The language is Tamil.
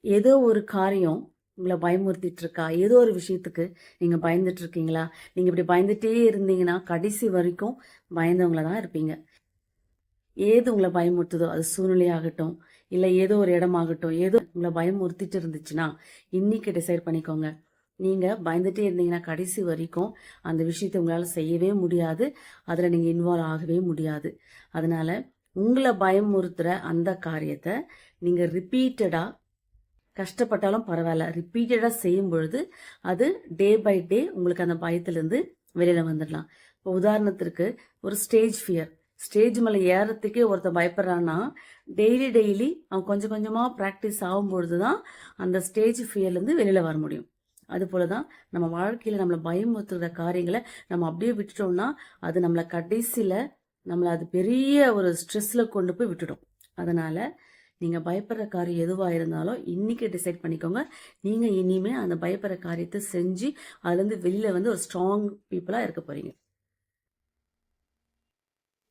ஏதோ ஒரு காரியம் உங்கள பயமுறுத்திட்டு இருக்கா? ஏதோ ஒரு விஷயத்துக்கு நீங்க பயந்துட்டு இருக்கீங்களா? நீங்க இப்படி பயந்துட்டே இருந்தீங்கன்னா, கடைசி வரைக்கும் பயந்தவங்களா தான் இருப்பீங்க. ஏது உங்கள பயமுறுத்துதோ, அது சூழ்நிலையாகட்டும், இல்ல ஏதோ ஒரு இடமாகட்டும், ஏதோ உங்கள பயமுறுத்திட்டு இருந்துச்சுன்னா, இன்னைக்கு டிசைட் பண்ணிக்கோங்க. நீங்க பயந்துட்டே இருந்தீங்கன்னா, கடைசி வரைக்கும் அந்த விஷயத்த உங்களால செய்யவே முடியாது. அதுல நீங்க இன்வால்வ் ஆகவே முடியாது. அதனால உங்கள பயமுறுத்துற அந்த காரியத்த நீங்க ரிப்பீட்டடா கஷ்டப்பட்டாலும் பரவாயில்ல. ரிப்பீட்டடா செய்யும் பொழுது, அது டே பை டே உங்களுக்கு அந்த பயத்திலிருந்து வெளியில வந்துடலாம். இப்போ உதாரணத்திற்கு ஒரு ஸ்டேஜ் ஃபியர். ஸ்டேஜ் மேல ஏறத்துக்கே ஒருத்தன் பயப்படுறான்னா, டெய்லி டெய்லி அவன் கொஞ்சம் கொஞ்சமா பிராக்டிஸ் ஆகும்பொழுது தான் அந்த ஸ்டேஜ் ஃபியர்லேருந்து வெளியில வர முடியும். அதுபோல தான் நம்ம வாழ்க்கையில நம்மள பயமுறுத்துற காரியங்களை நம்ம அப்படியே விட்டுட்டோம்னா, அது நம்மள கடைசியில நம்மள அது பெரிய ஒரு ஸ்ட்ரெஸ்ல கொண்டு போய் விட்டுடும். அதனால நீங்க பயப்படுற காரியம் எதுவா இருந்தாலும் இன்னைக்கு டிசைட் பண்ணிக்கோங்க. நீங்க இனிமே அந்த பயப்படுற காரியத்தை செஞ்சு அதுலேருந்து வெளியில வந்து ஒரு ஸ்ட்ராங் பீப்புளா இருக்க போறீங்க.